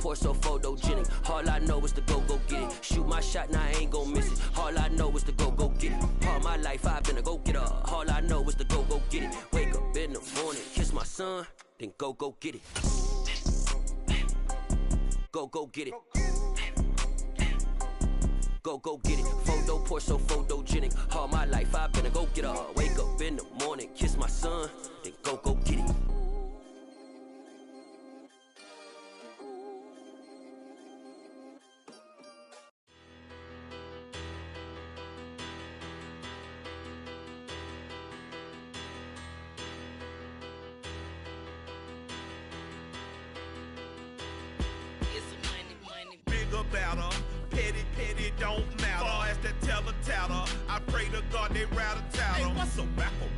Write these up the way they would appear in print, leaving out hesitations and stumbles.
pour so photogenic. All I know is to go get it. Shoot my shot, now I ain't gon' miss it. All I know is to go get it. All my life I've been a go-getter. All I know is to go get it. Wake up in the morning, kiss my son, then go get it. Go get it. Go get it. Photo pour so photogenic. All my life I've been a go-getter. Wake up in the morning, kiss my son, then go get it. Better. Petty don't matter. Far as that teller, I pray to God they rattle tattle. Hey, what's a rapper?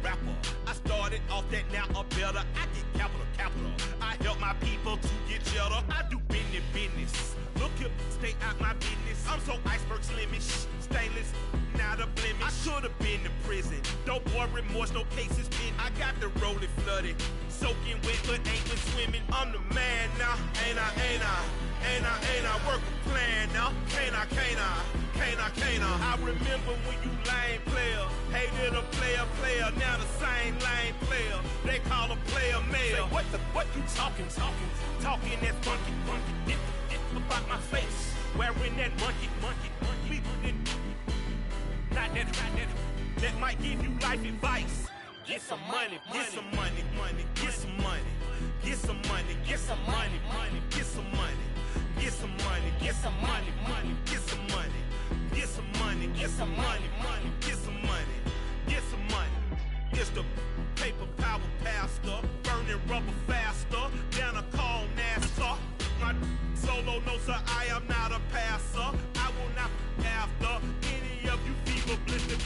I started off that, now a better. I get capital. I help my people to get cheddar. I do business. Look here, stay out my business. I'm so iceberg slimish, stainless, not a blemish. I should've been to prison. No boy remorse, no cases pinned. I got the rolling flooded, soaking wet, but ain't been swimming. I'm the man now, ain't I? Work a plan now, can't I? I remember when you lame player, hated a player, now the same lame player. They call a player male. What you talking that funky, dip about my face, wearing that monkey. We didn't, not that might give you life advice. Get some money. It's the paper power pastor, burning rubber faster, down a call NASCAR. My solo, no sir, I am not a passer. I will not after any of you fever blistered.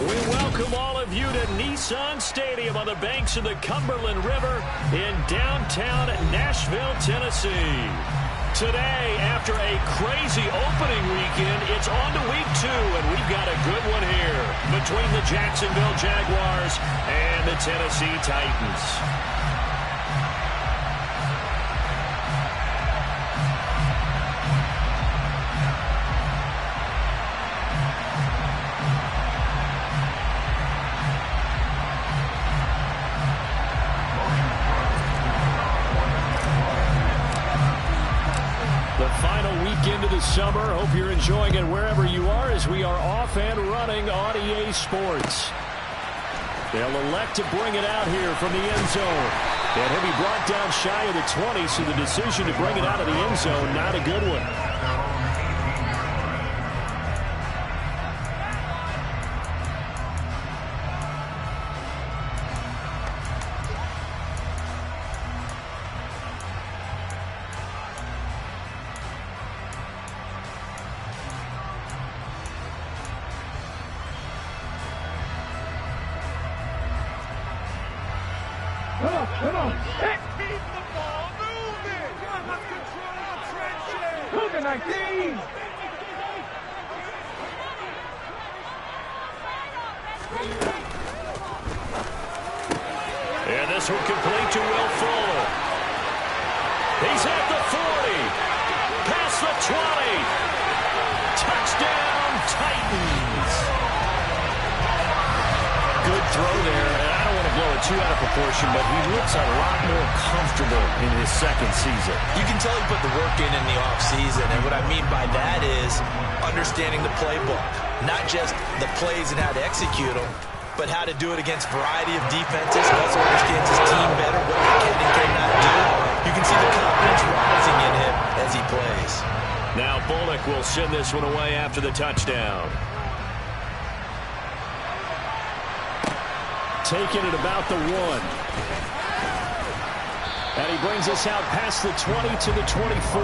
We welcome all of you to Nissan Stadium on the banks of the Cumberland River in downtown Nashville, Tennessee. Today, after a crazy opening weekend, it's on to week 2, and we've got a good one here between the Jacksonville Jaguars and the Tennessee Titans. Into the summer. Hope you're enjoying it wherever you are as we are off and running on EA Sports. They'll elect to bring it out here from the end zone. And he'll be brought down shy of the 20, so the decision to bring it out of the end zone, not a good one. Come on. Keep the ball moving. Come on, let's control the trenches. Moving 19. And this one complete to Will Fuller. He's at the 40. Past the 20. Touchdown, Titans. Good throw there. Blow it too out of proportion, but he looks a lot more comfortable in his second season. You can tell he put the work in the offseason, and what I mean by that is understanding the playbook. Not just the plays and how to execute them, but how to do it against a variety of defenses. He also understands his team better, what they can and cannot do. You can see the confidence rising in him as he plays. Now Bullock will send this one away after the touchdown. Taking it about the 1. And he brings us out past the 20 to the 24.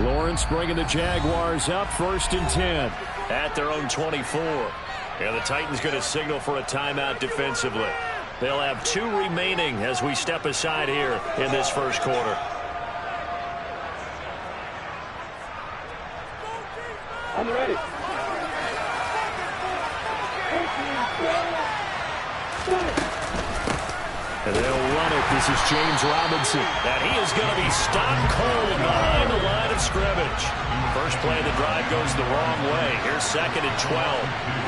Lawrence bringing the Jaguars up 1st and 10 at their own 24. And the Titans going to signal for a timeout defensively. They'll have 2 remaining as we step aside here in this first quarter. I'm ready. And they'll run it. This is James Robinson. And he is going to be stopped cold behind the line of scrimmage. First play of the drive goes the wrong way. Here's 2nd and 12.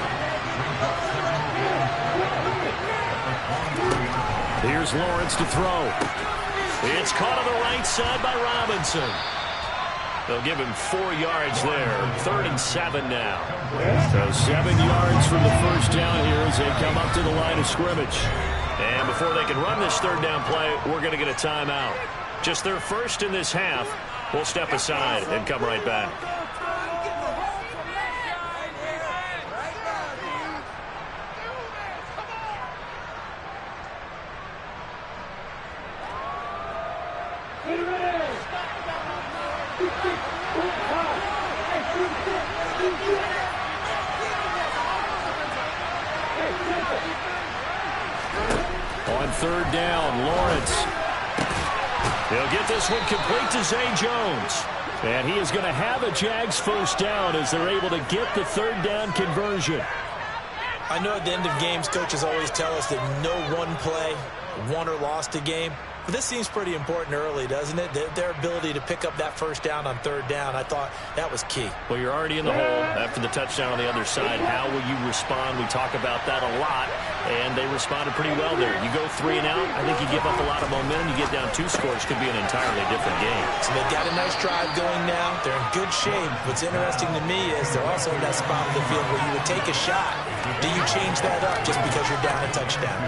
Here's Lawrence to throw. It's caught on the right side by Robinson. They'll give him 4 yards there. 3rd and 7 now. So 7 yards from the first down here as they come up to the line of scrimmage. And before they can run this 3rd down play, we're going to get a timeout. Just their first in this half. We'll step aside and come right back. On 3rd down, Lawrence. He'll get this one complete to Zay Jones. And he is going to have a Jags first down as they're able to get the 3rd down conversion. I know at the end of games, coaches always tell us that no one play won or lost a game. But this seems pretty important early, doesn't it? Their ability to pick up that first down on 3rd down, I thought that was key. Well, you're already in the hole after the touchdown on the other side. How will you respond? We talk about that a lot, and they responded pretty well there. You go 3 and out, I think you give up a lot of momentum. You get down 2 scores, could be an entirely different game. So they've got a nice drive going now. They're in good shape. What's interesting to me is they're also in that spot of the field where you would take a shot. Do you change that up just because you're down a touchdown?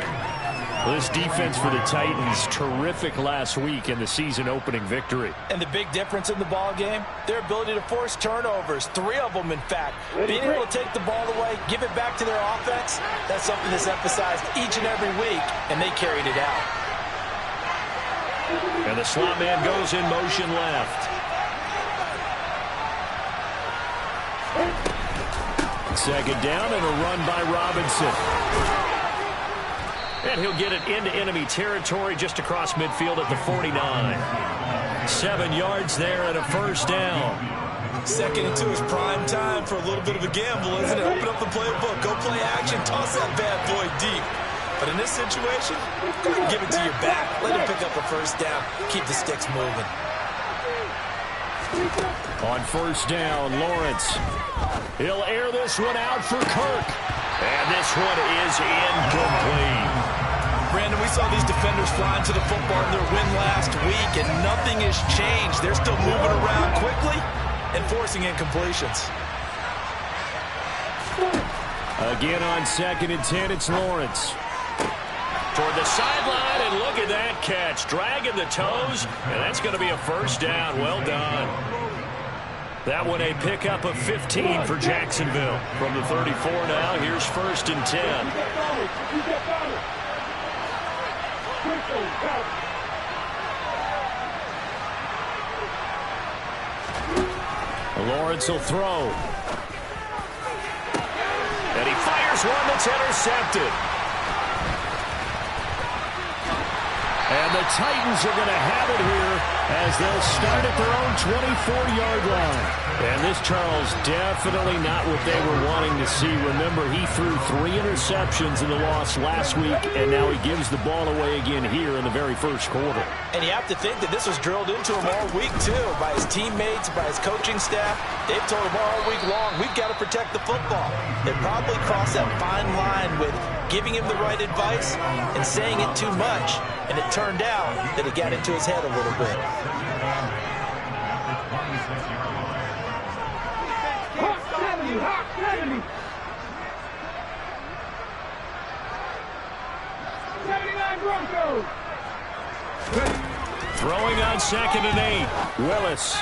Well, this defense for the Titans, terrific last week in the season-opening victory. And the big difference in the ball game, their ability to force turnovers, 3 of them, in fact. Being able to take the ball away, give it back to their offense, that's something that's emphasized each and every week, and they carried it out. And the slot man goes in motion left. 2nd down and a run by Robinson. And he'll get it into enemy territory just across midfield at the 49. 7 yards there and a first down. 2nd and 2 is prime time for a little bit of a gamble, isn't it? Open up the playbook, go play action, toss that bad boy deep. But in this situation, go ahead and give it to your back. Let him pick up a first down. Keep the sticks moving. On 1st down, Lawrence. He'll air this one out for Kirk. And this one is incomplete. Brandon, we saw these defenders flying to the football in their win last week, and nothing has changed. They're still moving around quickly and forcing incompletions. Again on 2nd and 10, it's Lawrence. Toward the sideline, and look at that catch. Dragging the toes, and that's going to be a first down. Well done. That one a pickup of 15 for Jacksonville. From the 34 now, here's 1st and 10. Lawrence will throw. And he fires one that's intercepted. And the Titans are going to have it here as they'll start at their own 24-yard line. And this, Charles, definitely not what they were wanting to see. Remember, he threw 3 interceptions in the loss last week, and now he gives the ball away again here in the very first quarter. And you have to think that this was drilled into him all week, too, by his teammates, by his coaching staff. They've told him all week long, we've got to protect the football. They probably crossed that fine line with giving him the right advice and saying it too much. And it turned out that it got into his head a little bit. Throwing on 2nd and 8. Willis.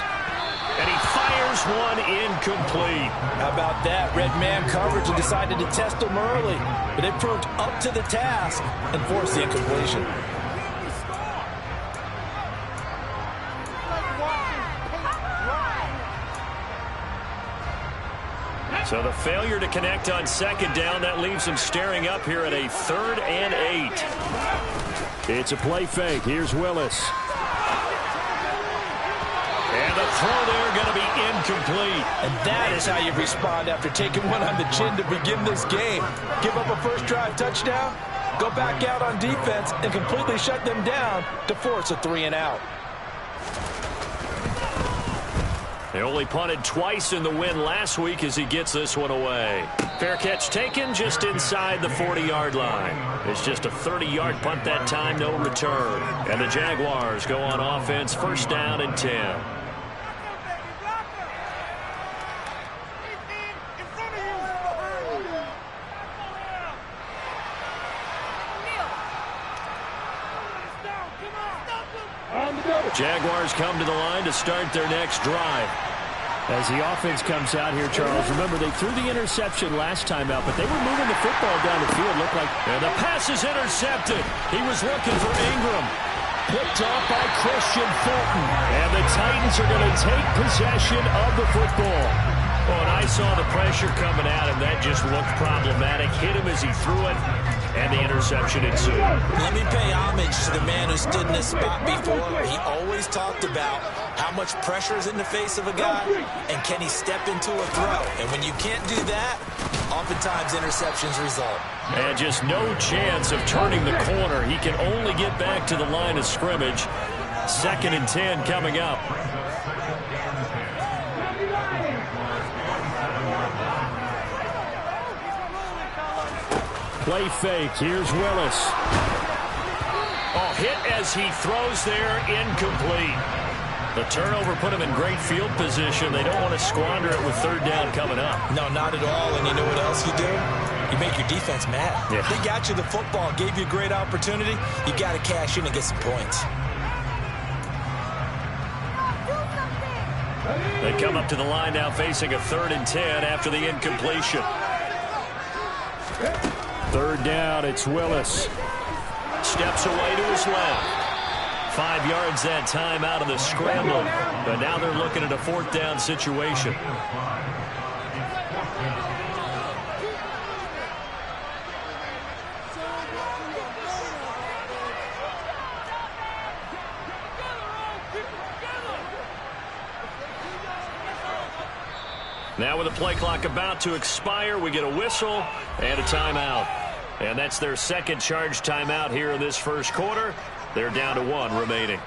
And he fires one incomplete. How about that? Red man coverage and decided to test him early. But they proved up to the task and forced the incompletion. So the failure to connect on second down, that leaves him staring up here at a 3rd and 8. It's a play fake. Here's Willis. And the throw there going to be incomplete. And that is how you respond after taking one on the chin to begin this game. Give up a first drive touchdown, go back out on defense, and completely shut them down to force a 3 and out. They only punted twice in the win last week as he gets this one away. Fair catch taken just inside the 40-yard line. It's just a 30-yard punt that time, no return. And the Jaguars go on offense, 1st down and 10. Jaguars come to the line to start their next drive. As the offense comes out here, Charles, remember they threw the interception last time out, but they were moving the football down the field. Looked like, and the pass is intercepted. He was looking for Ingram. Picked off by Christian Fulton. And the Titans are going to take possession of the football. Oh, and I saw the pressure coming at him. That just looked problematic. Hit him as he threw it, and the interception ensued. Let me pay homage to the man who stood in this spot before. He always talked about how much pressure is in the face of a guy, and can he step into a throw. And when you can't do that, oftentimes interceptions result. And just no chance of turning the corner. He can only get back to the line of scrimmage. 2nd and 10 coming up. Play fake. Here's Willis. Oh, hit as he throws there. Incomplete. The turnover put him in great field position. They don't want to squander it with 3rd down coming up. No, not at all. And you know what else you do? You make your defense mad. Yeah. They got you the football, gave you a great opportunity. You got to cash in and get some points. They come up to the line now facing a 3rd and 10 after the incompletion. 3rd down, it's Willis. Steps away to his left. 5 yards that time out of the scramble. But now they're looking at a 4th down situation. Now with the play clock about to expire, we get a whistle and a timeout. And that's their 2nd charge timeout here in this 1st quarter. They're down to 1 remaining.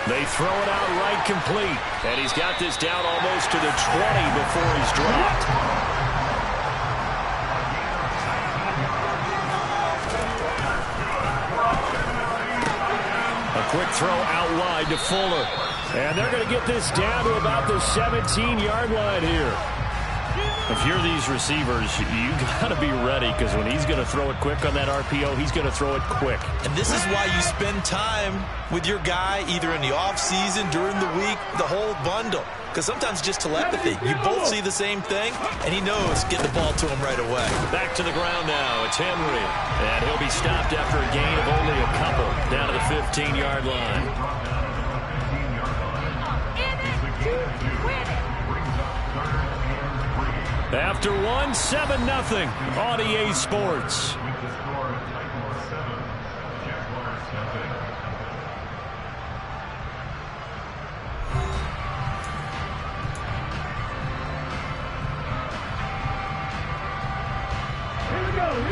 They throw it out right complete. And he's got this down almost to the 20 before he's dropped. A quick throw out wide to Fuller. And they're going to get this down to about the 17-yard line here. If you're these receivers, you got to be ready, because when he's going to throw it quick on that RPO, he's going to throw it quick. And this is why you spend time with your guy either in the offseason, during the week, the whole bundle. Because sometimes just telepathy. You both see the same thing, and he knows get the ball to him right away. Back to the ground now. It's Henry. And he'll be stopped after a gain of only a couple down to the 15-yard line. After 1, 7-0 on EA Sports.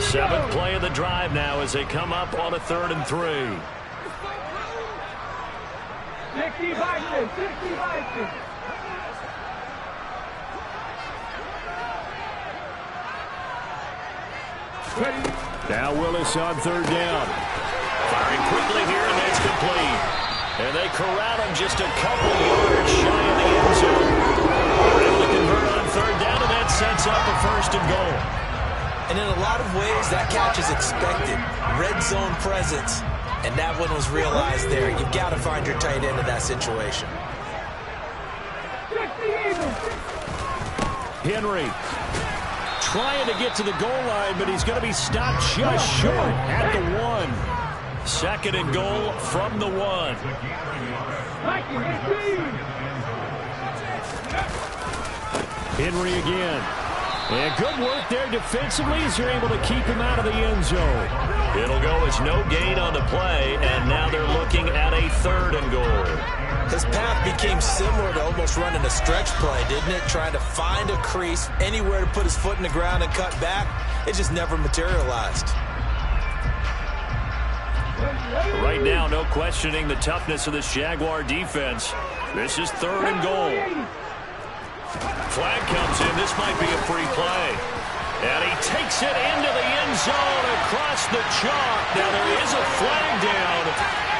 Seventh play of the drive now as they come up on a 3rd and 3. 60 Vikings, 60 Vikings. Now Willis on 3rd down. Firing quickly here, and that's complete. And they corral him just a couple yards shy of the end zone. They're able to convert on 3rd down, and that sets up a 1st and goal. And in a lot of ways, that catch is expected. Red zone presence. And that one was realized there. You've got to find your tight end in that situation. Henry trying to get to the goal line, but he's going to be stopped just short at the 1. Second and goal from the 1. Henry again. And good work there defensively as you're able to keep him out of the end zone. It'll go as no gain on the play, and now they're looking at a 3rd and goal. His path became similar to almost running a stretch play, didn't it? Trying to find a crease, anywhere to put his foot in the ground and cut back. It just never materialized. Right now, no questioning the toughness of this Jaguar defense. This is 3rd and goal. Flag comes in. This might be a free play. And he takes it into the end zone across the chalk. Now there is a flag down,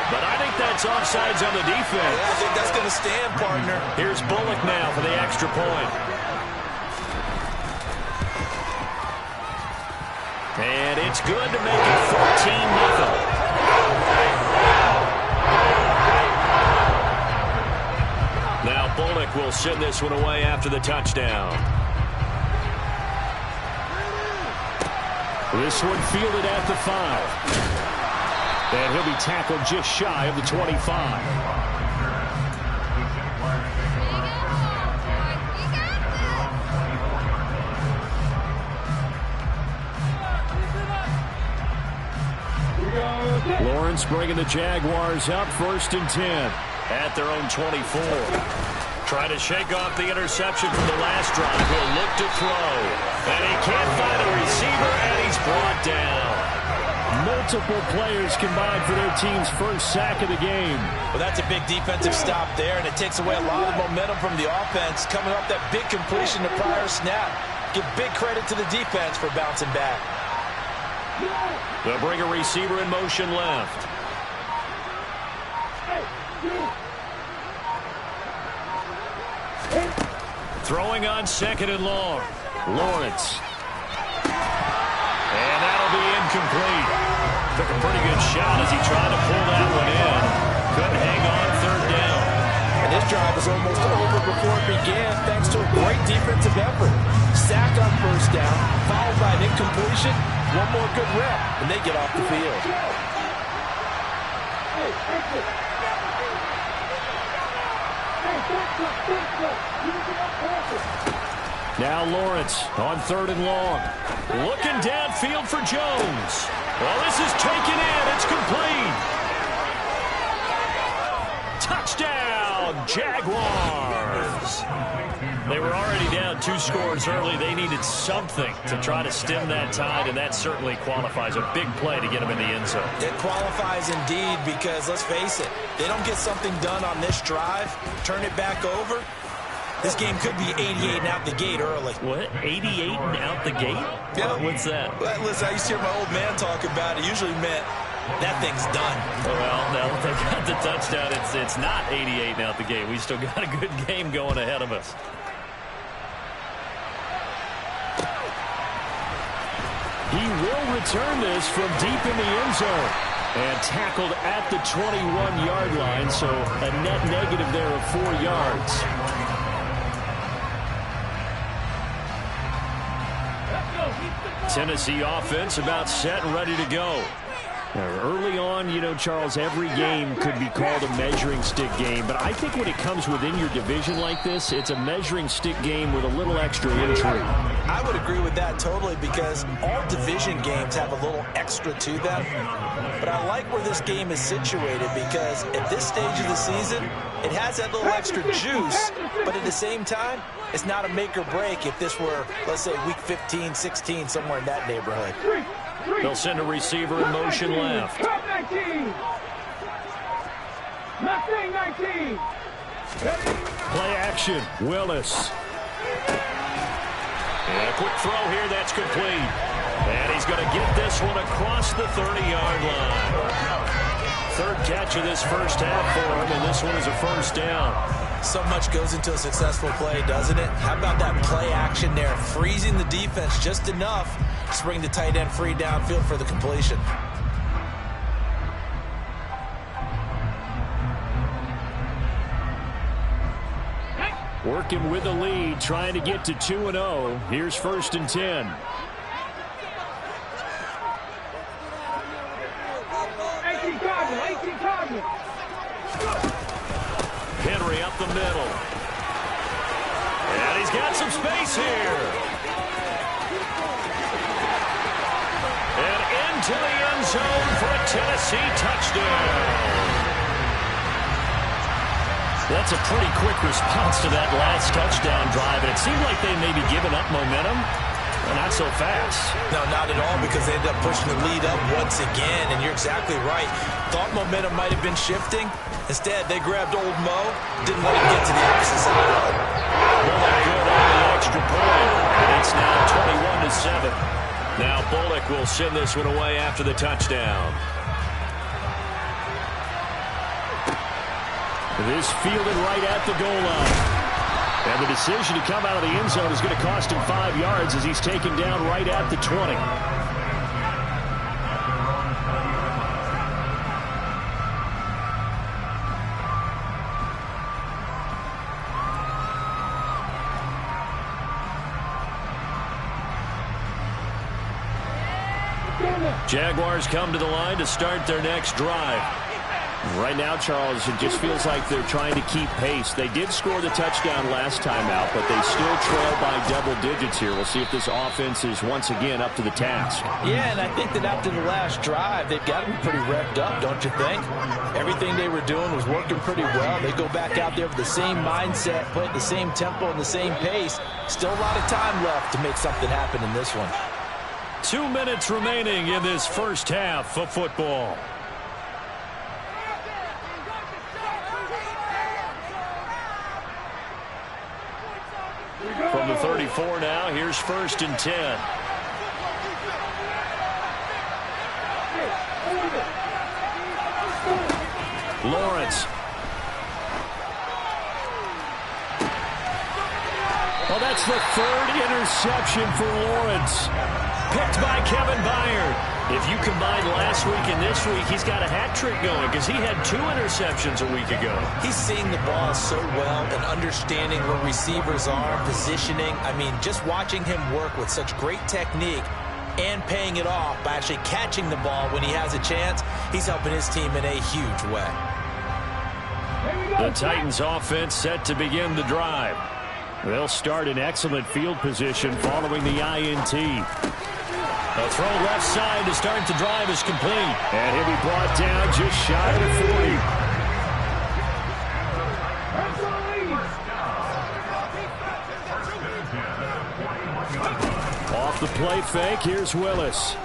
but I think that's offsides on the defense. Yeah, I think that's going to stand, partner. Here's Bullock now for the extra point. And it's good to make it 14-0. Now Bullock will send this one away after the touchdown. This one fielded at the 5. And he'll be tackled just shy of the 25. Lawrence bringing the Jaguars up 1st and 10 at their own 24. Trying to shake off the interception from the last drive. He'll look to throw. And he can't find a receiver, and he's brought down. Multiple players combined for their team's first sack of the game. Well, that's a big defensive stop there, and it takes away a lot of momentum from the offense. Coming off that big completion the prior snap. Give big credit to the defense for bouncing back. They'll bring a receiver in motion left. Throwing on 2nd and long. Lawrence. And that'll be incomplete. Took a pretty good shot as he tried to pull that one in. Couldn't hang on 3rd down. And this drive was almost over before it began thanks to a great defensive effort. Sack on 1st down, followed by an incompletion. One more good rep, and they get off the field. Now Lawrence on 3rd and long. Looking downfield for Jones. Well, this is taken in. It's complete. Touchdown, Jaguars. They were already down 2 scores early. They needed something to try to stem that tide, and that certainly qualifies. A big play to get them in the end zone. It qualifies indeed because, let's face it, they don't get something done on this drive, turn it back over, this game could be 88 and out the gate early. What? 88 and out the gate? Yeah. What's that? Well, listen, I used to hear my old man talk about it. Usually meant that thing's done. Well, now that they got the touchdown, it's not 88 and out the gate. We still got a good game going ahead of us. He will return this from deep in the end zone. And tackled at the 21-yard line, so a net negative there of 4 yards. Tennessee offense about set and ready to go. Early on, you know, Charles, every game could be called a measuring stick game, but I think when it comes within your division like this, it's a measuring stick game with a little extra intrigue. I would agree with that totally because all division games have a little extra to them. But I like where this game is situated because at this stage of the season, it has that little extra juice, but at the same time, it's not a make or break if this were, let's say, week 15, 16, somewhere in that neighborhood. They'll send a receiver in motion left. 19. Play action, Willis. And a quick throw here, that's complete. And he's going to get this one across the 30-yard line. Third catch of this first half for him, and this one is a first down. So much goes into a successful play, doesn't it? How about that play action there? Freezing the defense just enough to bring the tight end free downfield for the completion. Working with the lead, trying to get to 2-0. Here's 1st and 10. Henry up the middle. And he's got some space here. And into the end zone for a Tennessee touchdown. That's a pretty quick response to that last touchdown drive, and it seemed like they may be giving up momentum. Well, not so fast. No, not at all, because they ended up pushing the lead up once again, and you're exactly right. Thought momentum might have been shifting. Instead, they grabbed old Mo, didn't let him get to the opposite side. Bullock good on the extra point, and it's now 21-7. Now Bullock will send this one away after the touchdown. This fielded right at the goal line. And the decision to come out of the end zone is going to cost him 5 yards as he's taken down right at the 20. Jaguars come to the line to start their next drive. Right now, Charles, it just feels like they're trying to keep pace. They did score the touchdown last time out, but they still trail by double digits here. We'll see if this offense is once again up to the task. Yeah, and I think that after the last drive, they've got to be pretty revved up, don't you think? Everything they were doing was working pretty well. They go back out there with the same mindset, play at the same tempo and the same pace. Still a lot of time left to make something happen in this one. 2 minutes remaining in this first half of football. From the 34 now, here's 1st and 10. Lawrence. Well, that's the 3rd interception for Lawrence. Picked by Kevin Byard. If you combine last week and this week, he's got a hat trick going because he had 2 interceptions a week ago. He's seeing the ball so well and understanding where receivers are, positioning. I mean, just watching him work with such great technique and paying it off by actually catching the ball when he has a chance, he's helping his team in a huge way. The Titans offense set to begin the drive. They'll start in excellent field position following the INT. A throw left side to start the drive is complete. And he'll be brought down just shy of the 40. Off the play fake, here's Willis.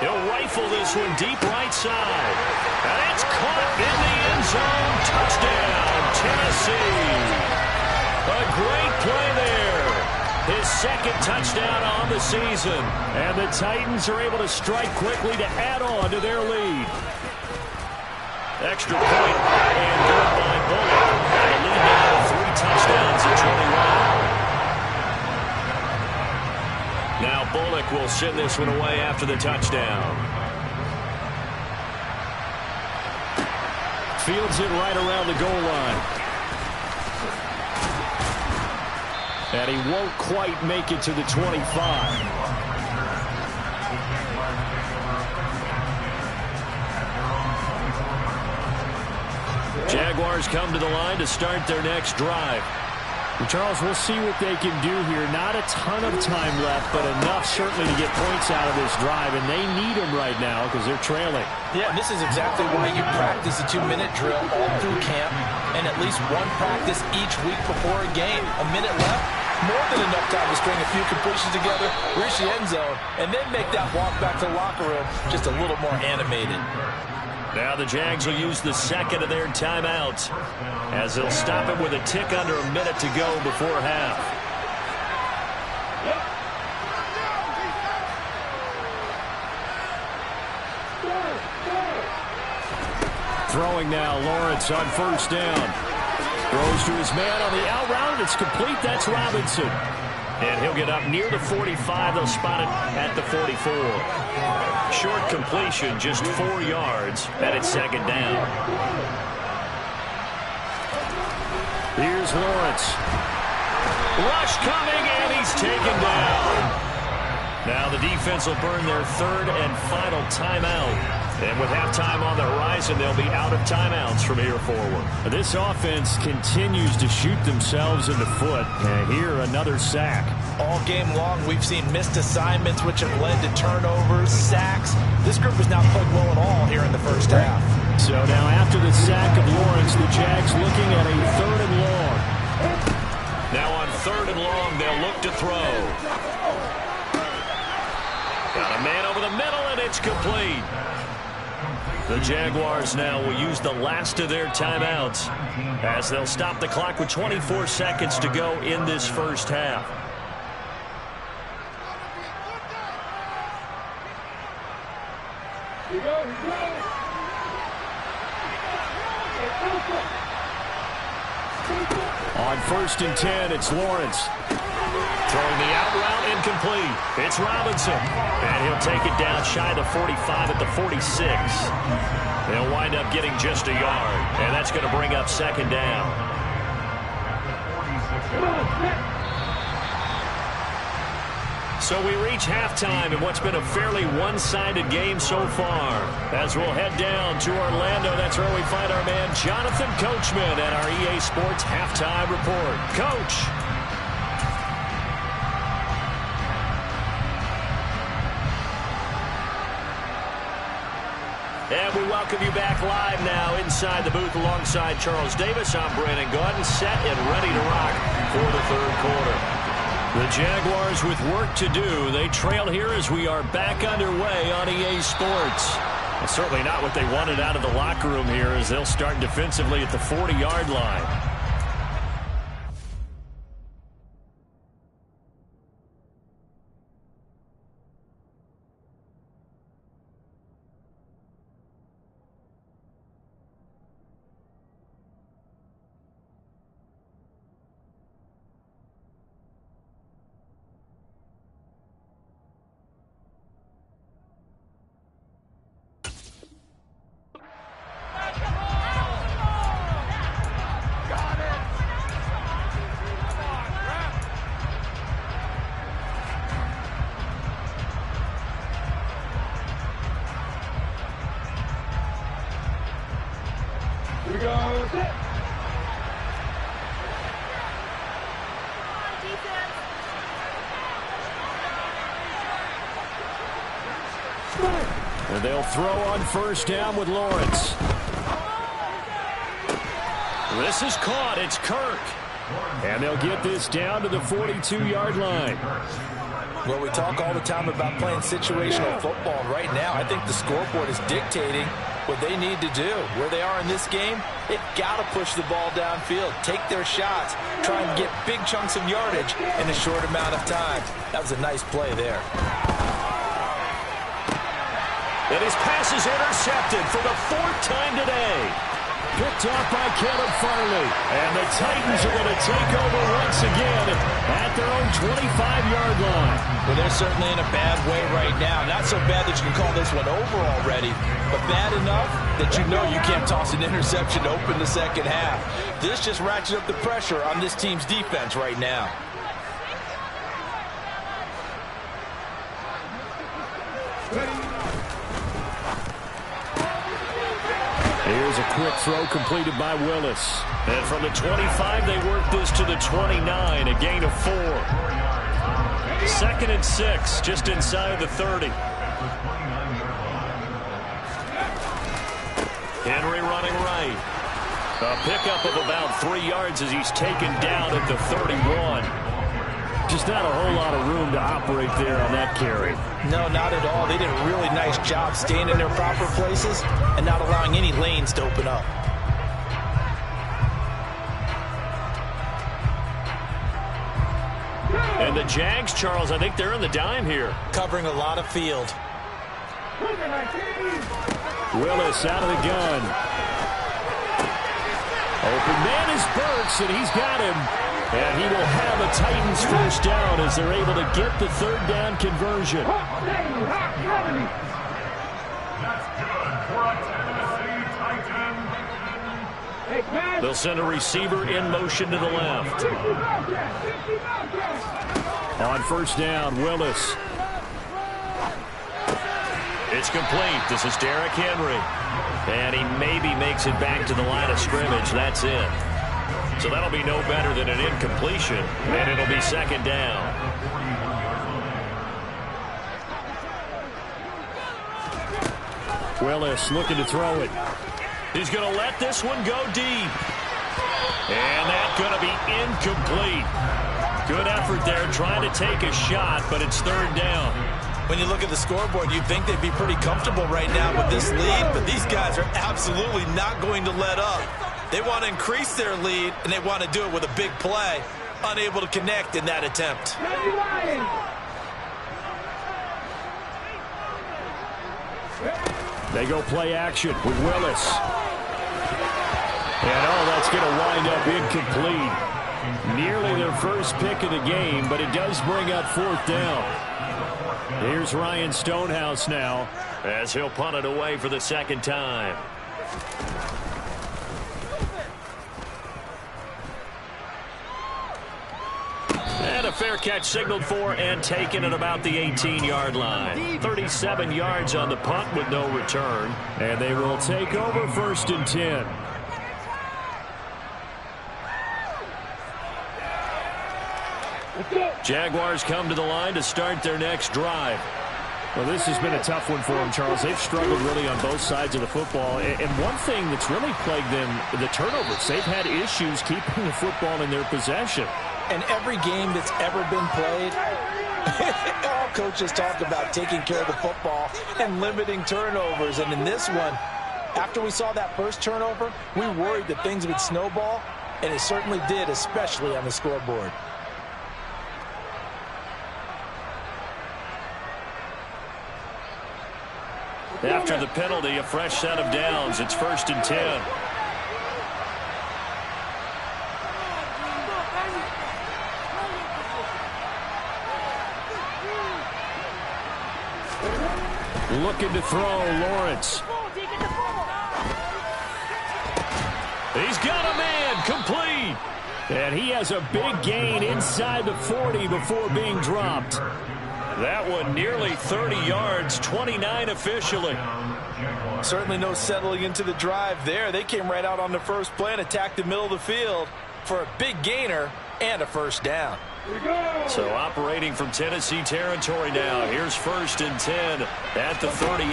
He'll rifle this one deep right side. And it's caught in the end zone. Touchdown, Tennessee. A great play there. His 2nd touchdown on the season. And the Titans are able to strike quickly to add on to their lead. Extra point and good by Bullock. And the lead now to 3 touchdowns at 21. Now Bullock will send this one away after the touchdown. Fields it right around the goal line. And he won't quite make it to the 25. Jaguars come to the line to start their next drive. And Charles, we'll see what they can do here. Not a ton of time left, but enough certainly to get points out of this drive. And they need them right now because they're trailing. Yeah, and this is exactly why you practice a 2-minute drill all through camp and at least one practice each week before a game. A minute left, more than enough time to string a few completions together, reach the end zone, and then make that walk back to the locker room just a little more animated. Now the Jags will use the 2nd of their timeouts as they'll stop it with a tick under a minute to go before half. throwing now. Lawrence on first down. Throws to his man on the out route. It's complete. That's Robinson. And he'll get up near the 45. They'll spot it at the 44. Short completion, just 4 yards, and it's second down. Here's Lawrence. Rush coming, and he's taken down. Now the defense will burn their third and final timeout. And with halftime on the horizon, they'll be out of timeouts from here forward. This offense continues to shoot themselves in the foot. And here, another sack. All game long, we've seen missed assignments, which have led to turnovers, sacks. This group has not played well at all here in the first half. So now after the sack of Lawrence, the Jags looking at a third and long. Now on third and long, they'll look to throw. Got a man over the middle, and it's complete. The Jaguars now will use the last of their timeouts as they'll stop the clock with 24 seconds to go in this first half. On first and 10, it's Lawrence. Throwing the out route, incomplete. It's Robinson. And he'll take it down shy of the 45 at the 46. They'll wind up getting just a yard. And that's going to bring up second down. So we reach halftime in what's been a fairly one-sided game so far. As we'll head down to Orlando, that's where we find our man Jonathan Coachman at our EA Sports Halftime Report. Coach. And we welcome you back live now inside the booth alongside Charles Davis. I'm Brandon Gaudin, set and ready to rock for the third quarter. The Jaguars with work to do. They trail here as we are back underway on EA Sports. Well, certainly not what they wanted out of the locker room here as they'll start defensively at the 40-yard line. And they'll throw on first down with Lawrence. This is caught. It's Kirk. And they'll get this down to the 42-yard line. Well, we talk all the time about playing situational football. Right now, I think the scoreboard is dictating what they need to do. Where they are in this game, they've got to push the ball downfield, take their shots, try and get big chunks of yardage in a short amount of time. That was a nice play there. And his pass is intercepted for the 4th time today. Picked off by Caleb Farley. And the Titans are going to take over once again at their own 25-yard line. Well, they're certainly in a bad way right now. Not so bad that you can call this one over already, but bad enough that you know you can't toss an interception to open the second half. This just ratchets up the pressure on this team's defense right now. Here's a quick throw completed by Willis. And from the 25, they work this to the 29, a gain of 4. 2nd and 6, just inside the 30. Henry running right. A pickup of about 3 yards as he's taken down at the 31. Just not a whole lot of room to operate there on that carry. No, not at all. They did a really nice job staying in their proper places and not allowing any lanes to open up. And the Jags, Charles, I think they're in the dime here. Covering a lot of field. Willis out of the gun. is Burks, and he's got him. And he will have a Titans first down as they're able to get the third down conversion. They'll send a receiver in motion to the left. On first down, Willis. It's complete. This is Derrick Henry. And he maybe makes it back to the line of scrimmage. That's it. So that'll be no better than an incompletion, and it'll be second down. Willis looking to throw it. He's going to let this one go deep. And that's going to be incomplete. Good effort there trying to take a shot, but it's third down. When you look at the scoreboard, you'd think they'd be pretty comfortable right now with this lead, but these guys are absolutely not going to let up. They want to increase their lead, and they want to do it with a big play. Unable to connect in that attempt. They go play action with Willis. And, that's going to wind up incomplete. Nearly their first pick of the game, but it does bring up fourth down. Here's Ryan Stonehouse now as he'll punt it away for the second time. And a fair catch signaled for and taken at about the 18-yard line. 37 yards on the punt with no return. And they will take over first and 10. Jaguars come to the line to start their next drive. Well, this has been a tough one for them, Charles. They've struggled really on both sides of the football. And one thing that's really plagued them, the turnovers. They've had issues keeping the football in their possession. And every game that's ever been played, all coaches talk about taking care of the football and limiting turnovers. And in this one, after we saw that first turnover, we worried that things would snowball, and it certainly did, especially on the scoreboard. After the penalty, a fresh set of downs. It's first and 10. Looking to throw, Lawrence. He's got a man, complete. And he has a big gain inside the 40 before being dropped. That one nearly 30 yards, 29 officially. Certainly no settling into the drive there. They came right out on the first play and attacked the middle of the field for a big gainer and a first down. So operating from Tennessee territory now. Here's first and 10 at the 38.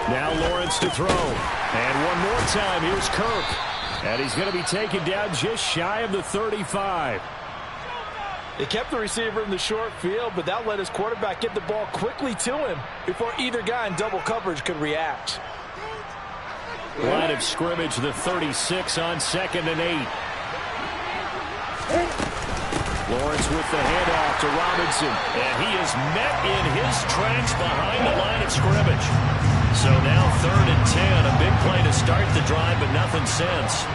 Now Lawrence to throw. And one more time, here's Kirk. And he's going to be taken down just shy of the 35. They kept the receiver in the short field, but that let his quarterback get the ball quickly to him before either guy in double coverage could react. Line of scrimmage, the 36 on second and 8. Lawrence with the handoff to Robinson. And he is met in his tracks behind the line of scrimmage. So now third and 10. A big play to start the drive, but nothing since.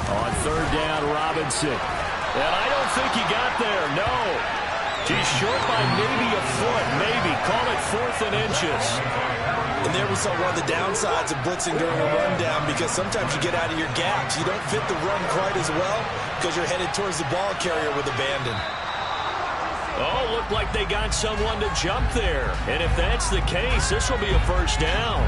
On third down, Robinson. And I don't think he got there, no. He's short by maybe a foot, maybe. Call it fourth and inches. And there we saw one of the downsides of blitzing during a rundown, because sometimes you get out of your gaps. You don't fit the run quite as well because you're headed towards the ball carrier with abandon. Oh, looked like they got someone to jump there. And if that's the case, this will be a first down.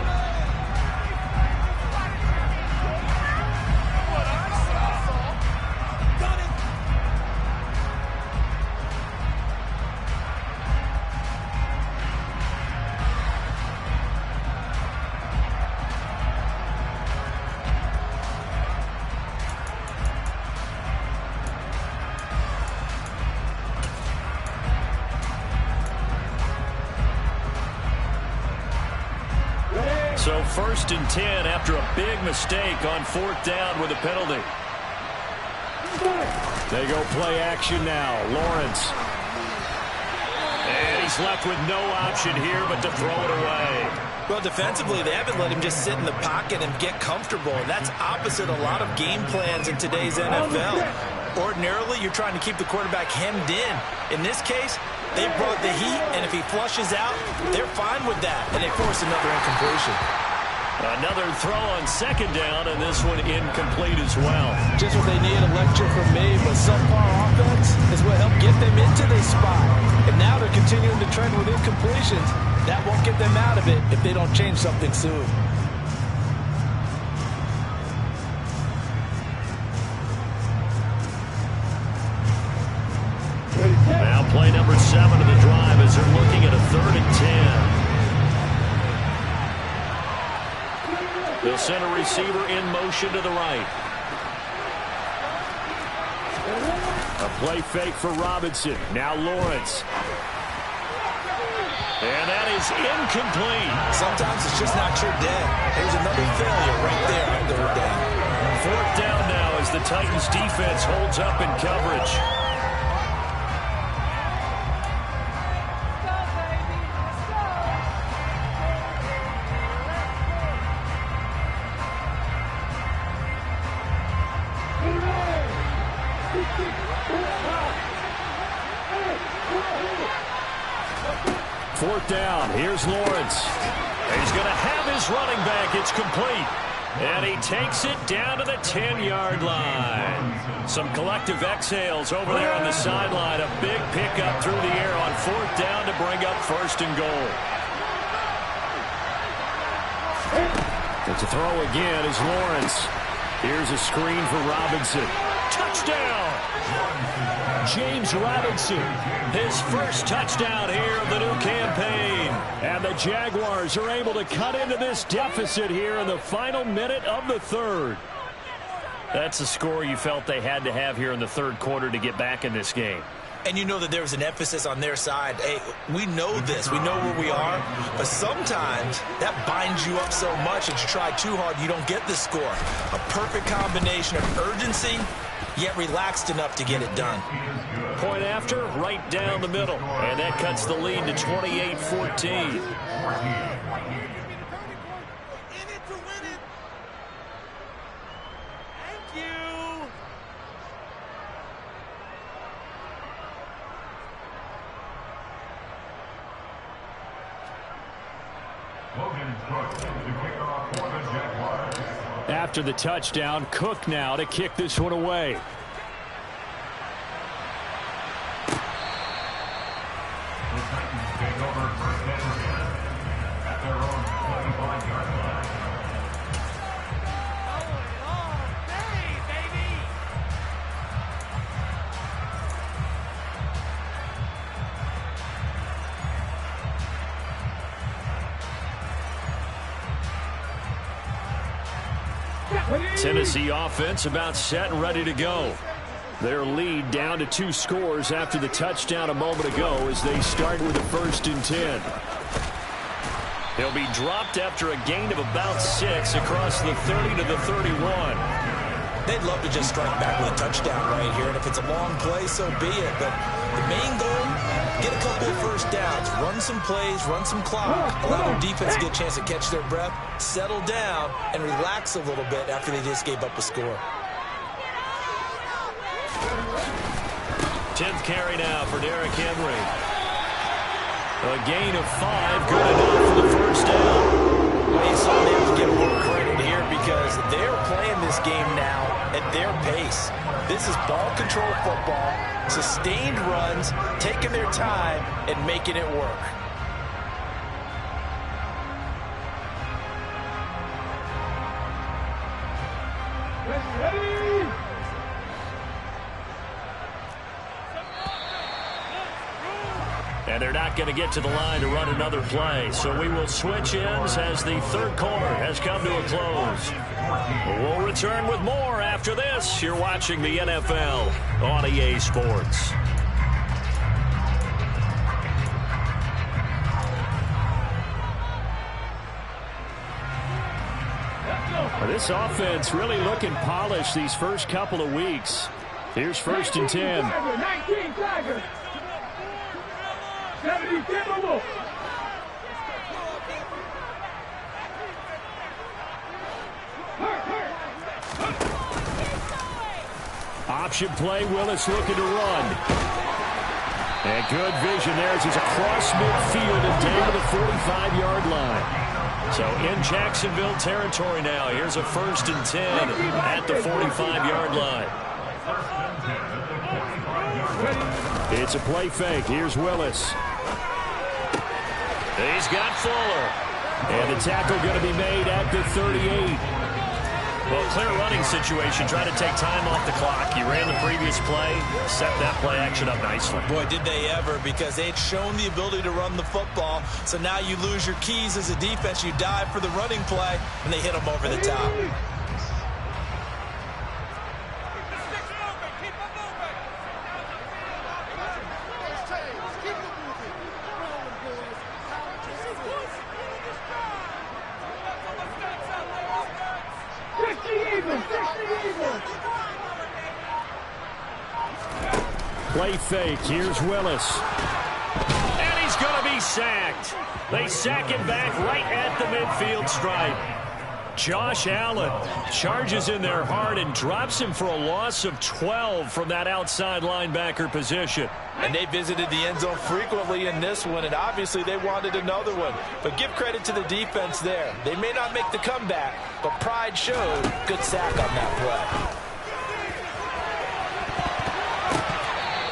So first and 10 after a big mistake on fourth down with a penalty. They go play action now. Lawrence. And he he's left with no option here but to throw it away. Well, defensively, they haven't let him just sit in the pocket and get comfortable. And that's opposite a lot of game plans in today's NFL. Ordinarily, you're trying to keep the quarterback hemmed in. In this case, they brought the heat, and if he flushes out, they're fine with that. And they force another incompletion. Another throw on second down, and this one incomplete as well. Just what they need, a lecture from me, but subpar offense is what helped get them into this spot. And now they're continuing to trend with incompletions. That won't get them out of it if they don't change something soon. Now play number 7 of the drive as they're looking at a 3rd and 10. They'll send a receiver in motion to the right. A play fake for Robinson. Now Lawrence. And that is incomplete. Sometimes it's just not your day. There's another failure right there on 3rd down. 4th down now as the Titans defense holds up in coverage. Fourth down. Here's Lawrence. He's going to have his running back. It's complete. And he takes it down to the 10-yard line. Some collective exhales over there on the sideline. A big pickup through the air on 4th down to bring up 1st and goal. It's a throw again is Lawrence. Here's a screen for Robinson. Touchdown! James Robinson, his first touchdown here of the new campaign. And the Jaguars are able to cut into this deficit here in the final minute of the 3rd. That's the score you felt they had to have here in the 3rd quarter to get back in this game. And you know that there was an emphasis on their side. Hey, we know this. We know where we are. But sometimes that binds you up so much that you try too hard, you don't get the score. A perfect combination of urgency, yet relaxed enough to get it done. Point after, right down the middle. And that cuts the lead to 28-14. After the touchdown, Cook now to kick this one away. Tennessee offense about set and ready to go. Their lead down to 2 scores after the touchdown a moment ago as they start with a 1st and 10. He'll be dropped after a gain of about 6 across the 30 to the 31. They'd love to just strike back with a touchdown right here, and if it's a long play, so be it. But the main goal, get a couple of 1st downs, run some plays, run some clock, allow their defense to get a chance to catch their breath, settle down, and relax a little bit after they just gave up a score. 10th carry now for Derrick Henry. A gain of 5, good enough for the 1st down. Well, you saw them get a little credit here because they're playing this game now at their pace. This is ball control football, sustained runs, taking their time, and making it work. And they're not going to get to the line to run another play. So we will switch ends as the 3rd quarter has come to a close. We'll return with more after this. You're watching the NFL on EA Sports. This offense really looking polished these first couple of weeks. Here's 1st and 10. Option play, Willis looking to run. And good vision there as he's across midfield and down to the 45-yard line. So in Jacksonville territory now. Here's a 1st and 10 at the 45-yard line. It's a play fake. Here's Willis. He's got Fuller. And the tackle going to be made at the 38. Well, clear running situation. Try to take time off the clock. He ran the previous play, set that play action up nicely. Boy, did they ever, because they'd shown the ability to run the football. So now you lose your keys as a defense. You dive for the running play, and they hit them over the top. Play fake. Here's Willis. And he's going to be sacked. They sack him back right at the midfield stripe. Josh Allen charges in there hard and drops him for a loss of 12 from that outside linebacker position. And they visited the end zone frequently in this one, and obviously they wanted another one. But give credit to the defense there. They may not make the comeback, but pride showed. Good sack on that play.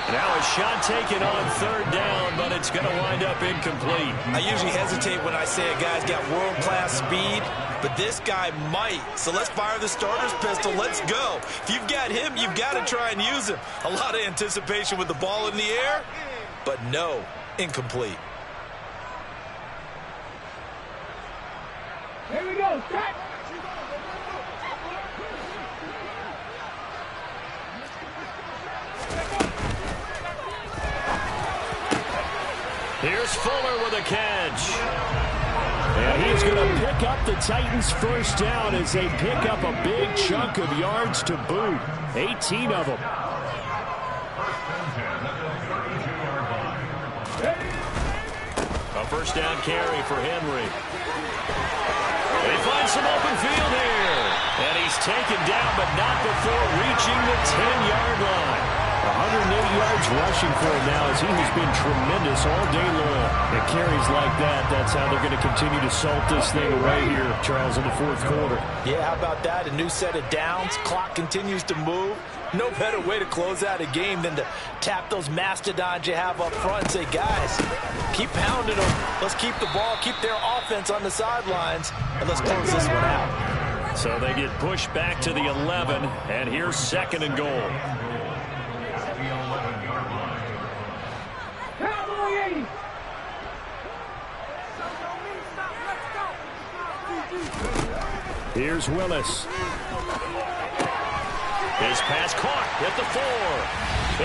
Now a shot taken on 3rd down, but it's going to wind up incomplete. I usually hesitate when I say a guy's got world-class speed, but this guy might. So let's fire the starter's pistol. Let's go. If you've got him, you've got to try and use him. A lot of anticipation with the ball in the air, but no, incomplete. Here we go. Cut. Here's Fuller with a catch. And he's going to pick up the Titans' 1st down as they pick up a big chunk of yards to boot. 18 of them. A 1st down carry for Henry. They find some open field here. And he's taken down, but not before reaching the 10-yard line. 108 yards rushing for him now as he has been tremendous all day long. It carries like that. That's how they're going to continue to salt this thing away here, Charles, in the 4th quarter. Yeah, how about that? A new set of downs. Clock continues to move. No better way to close out a game than to tap those mastodons you have up front and say, guys, keep pounding them. Let's keep the ball, keep their offense on the sidelines, and let's close this one out. So they get pushed back to the 11, and here's 2nd and goal. Here's Willis. His pass caught at the 4.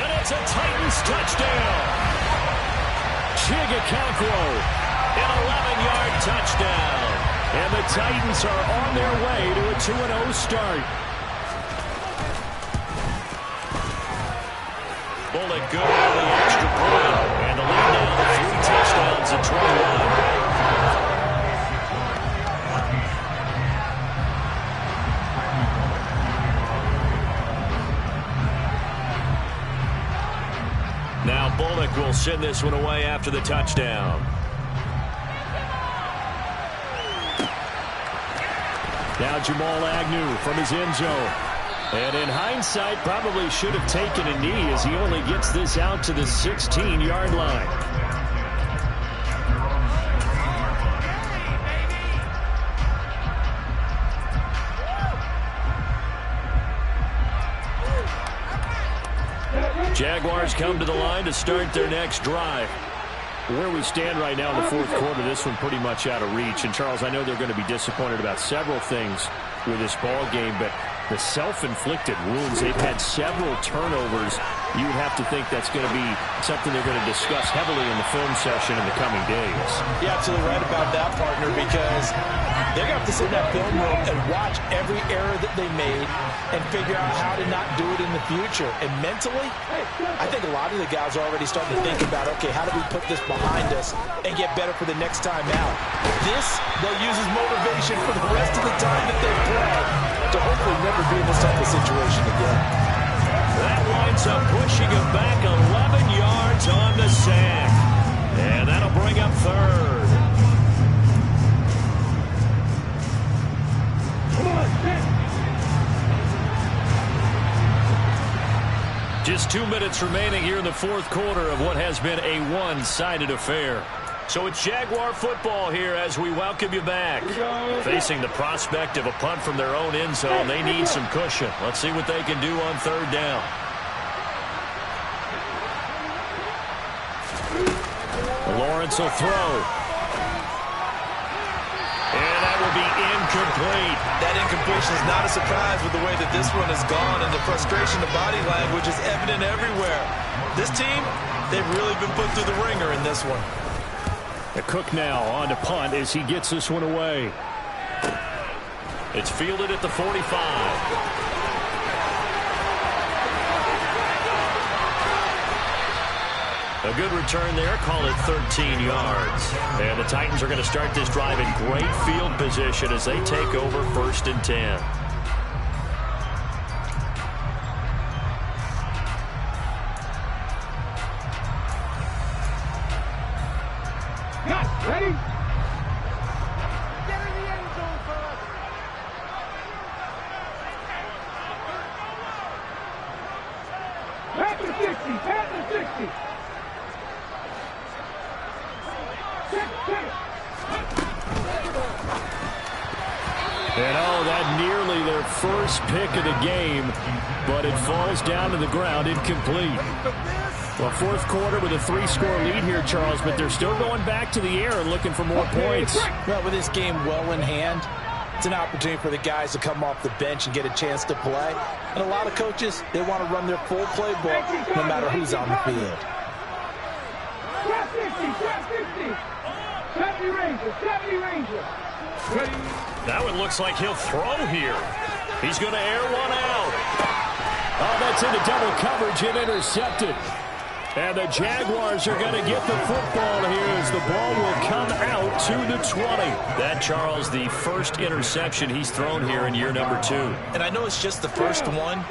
And it's a Titans touchdown. Chigakonkwo, an 11-yard touchdown. And the Titans are on their way to a 2-0 start. Bullock good on the extra point. And the lead now to 3 touchdowns at 21. Now Bullock will send this one away after the touchdown. Now Jamal Agnew from his end zone. And in hindsight, probably should have taken a knee as he only gets this out to the 16-yard line. Jaguars come to the line to start their next drive. Where we stand right now in the 4th quarter, this one pretty much out of reach. And, Charles, I know they're going to be disappointed about several things with this ball game, but the self-inflicted wounds, they've had several turnovers. You would have to think that's going to be something they're going to discuss heavily in the film session in the coming days. You're absolutely right about that, partner, because they've got have to sit in that film room and watch every error that they made and figure out how to not do it in the future. And mentally, I think a lot of the guys are already starting to think about, okay, how do we put this behind us and get better for the next time out? This, they'll use as motivation for the rest of the time that they play to hopefully never be in this type of situation again. That winds up pushing him back 11 yards on the sack. And that'll bring up third. Just 2 minutes remaining here in the fourth quarter of what has been a one-sided affair. So it's Jaguar football here as we welcome you back. Facing the prospect of a punt from their own end zone, they need some cushion. Let's see what they can do on third down. Lawrence will throw. And that will be incomplete. That incompletion is not a surprise with the way that this one has gone, and the frustration, the body language is evident everywhere. This team, they've really been put through the ringer in this one. The Cook now on to punt as he gets this one away. It's fielded at the 45. A good return there, call it 13 yards. And the Titans are going to start this drive in great field position as they take over 1st and 10. Ready? Pat the 60, pat the 60. And that nearly their first pick of the game, but it falls down to the ground incomplete. Well, fourth quarter with a 3-score lead here, Charles, but they're still going back to the air and looking for more points. Well, with this game well in hand, it's an opportunity for the guys to come off the bench and get a chance to play. And a lot of coaches, they want to run their full playbook no matter who's on the field. 70 Ranger. Ready? Now it looks like he'll throw here. He's going to air one out. Oh, that's into double coverage and intercepted. And the Jaguars are going to get the football here as the ball will come out to the 20. That, Charles, the first interception he's thrown here in year number 2. And I know it's just the first one,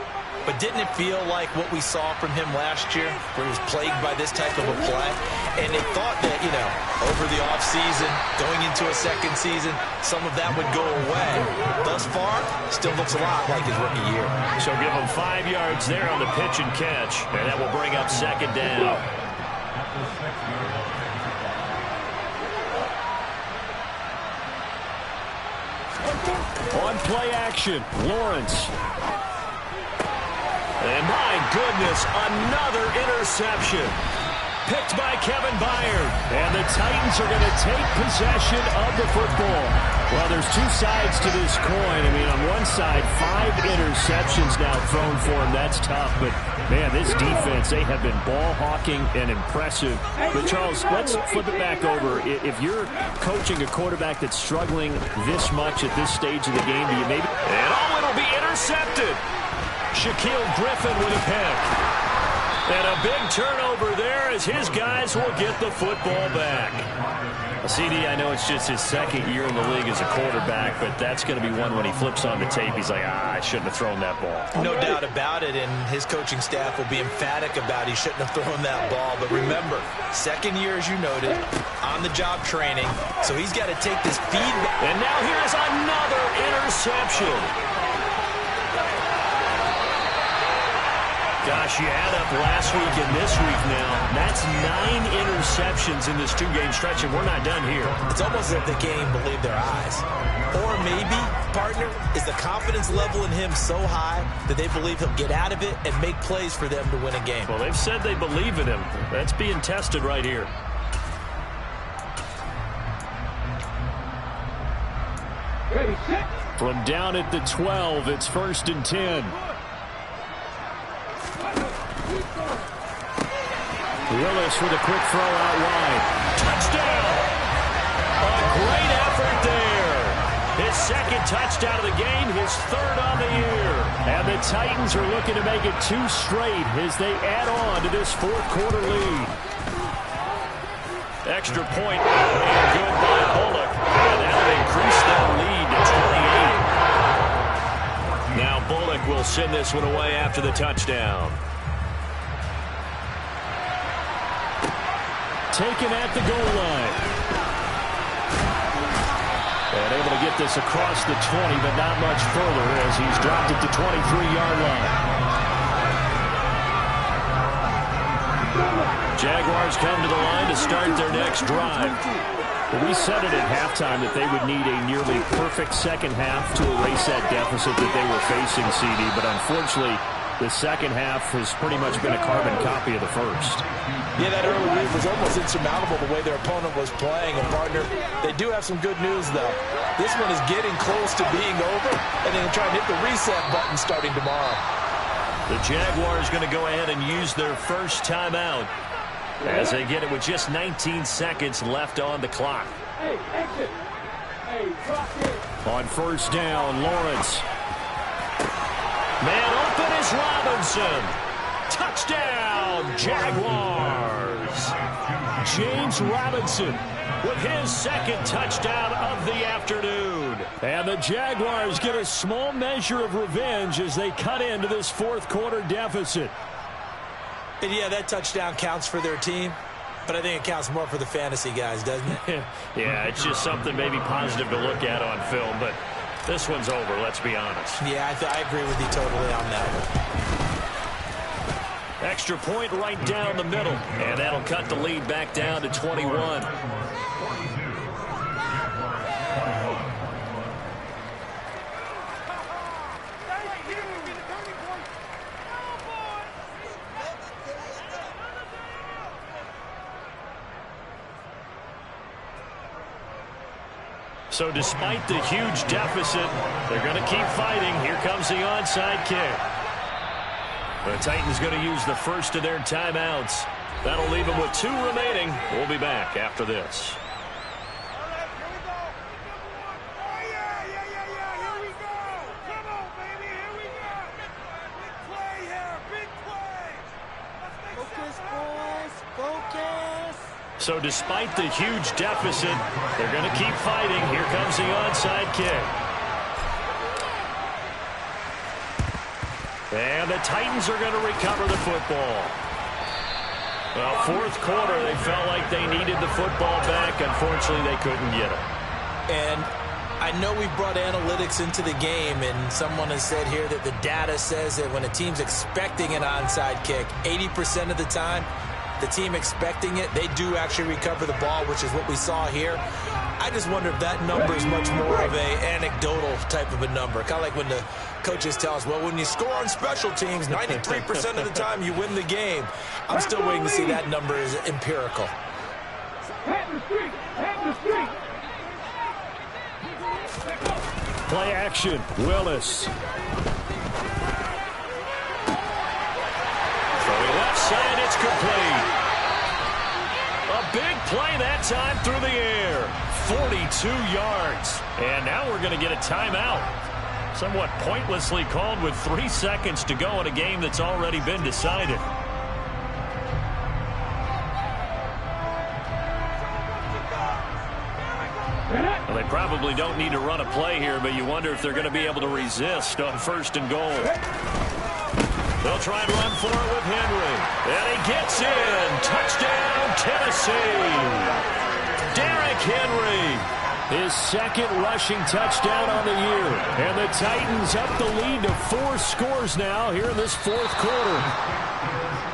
but didn't it feel like what we saw from him last year, where he was plagued by this type of a play? And they thought that, over the offseason, going into a second season, some of that would go away. Thus far, still looks a lot like his rookie year. So give him 5 yards there on the pitch and catch, and that will bring up second down. On play action, Lawrence. And my goodness, another interception. Picked by Kevin Byard. And the Titans are going to take possession of the football. Well, there's two sides to this coin. I mean, on one side, 5 interceptions now thrown for him. That's tough. But, man, this defense, they have been ball hawking and impressive. But, Charles, let's flip it back over. If you're coaching a quarterback that's struggling this much at this stage of the game, do you maybe... And, it'll be intercepted. Shaquille Griffin with a pick. And a big turnover there as his guys will get the football back. CD, I know it's just his second year in the league as a quarterback, but that's going to be one when he flips on the tape. He's like, I shouldn't have thrown that ball. No doubt about it, and his coaching staff will be emphatic about he shouldn't have thrown that ball. But remember, second year, as you noted, on-the-job training, so he's got to take this feedback. And now here's another interception. Gosh, you add up last week and this week now. That's 9 interceptions in this 2-game stretch, and we're not done here. It's almost as if the game believed their eyes. Or maybe, partner, is the confidence level in him so high that they believe he'll get out of it and make plays for them to win a game. Well, they've said they believe in him. That's being tested right here. Ready, set. From down at the 12, it's 1st and 10. Willis with a quick throw out wide. Touchdown! A great effort there. his second touchdown of the game, his third on the year. And the Titans are looking to make it 2 straight as they add on to this fourth quarter lead. Extra point, and good by Bullock. And that'll increase their lead to 28. Now Bullock will send this one away after the touchdown. Taken at the goal line. And able to get this across the 20, but not much further as he's dropped it to 23-yard line. Jaguars come to the line to start their next drive. We said it at halftime that they would need a nearly perfect second half to erase that deficit that they were facing, CD, but unfortunately, the second half has pretty much been a carbon copy of the first. Yeah, that early lead was almost insurmountable the way their opponent was playing. And, partner, they do have some good news, though. This one is getting close to being over, and they're going to try and hit the reset button starting tomorrow. The Jaguars going to go ahead and use their first timeout as they get it with just 19 seconds left on the clock. Hey, exit. Hey, drop it. On first down, Lawrence. Man open is Robinson. Touchdown, Jaguars. James Robinson with his second touchdown of the afternoon. And the Jaguars get a small measure of revenge as they cut into this fourth quarter deficit. And yeah, that touchdown counts for their team, but I think it counts more for the fantasy guys, doesn't it? Yeah, it's just something maybe positive to look at on film, but this one's over, let's be honest. Yeah, I agree with you totally on that one. Extra point right down the middle, and that'll cut the lead back down to 21. So despite the huge deficit, they're going to keep fighting. Here comes the onside kick. The Titans going to use the first of their timeouts. That'll leave them with 2 remaining. We'll be back after this. So despite the huge deficit, they're going to keep fighting. Here comes the onside kick. And the Titans are going to recover the football. Well, fourth quarter, they felt like they needed the football back. Unfortunately, they couldn't get it. And I know we brought analytics into the game, and someone has said here that the data says that when a team's expecting an onside kick, 80% of the time, the team expecting it, they do actually recover the ball, which is what we saw here. I just wonder if that number is much more of a anecdotal type of a number. Kind of like when the coaches tell us, well, when you score on special teams, 93% of the time you win the game. I'm still waiting to see that number is empirical. Play action, Willis. Left side, it's complete. A big play that time through the air. 42 yards. And now we're going to get a timeout. Somewhat pointlessly called with 3 seconds to go in a game that's already been decided. Well, they probably don't need to run a play here, but you wonder if they're going to be able to resist on first and goal. They'll try and run for it with Henry. And he gets in. Touchdown, Tennessee. Derrick Henry. His second rushing touchdown on the year. And the Titans up the lead to 4 scores now here in this fourth quarter.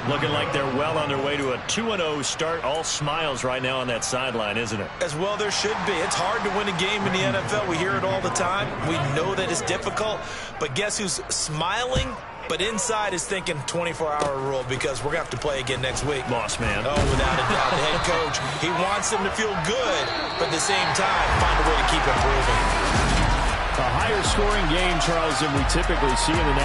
Looking like they're well on their way to a 2-0 start. All smiles right now on that sideline, isn't it? As well there should be. It's hard to win a game in the NFL. We hear it all the time. We know that it's difficult. But guess who's smiling? But inside is thinking 24-hour rule because we're going to have to play again next week. Boss man. Oh, without a doubt. The head coach, he wants them to feel good, but at the same time, find a way to keep improving. A higher scoring game, Charles, than we typically see in the National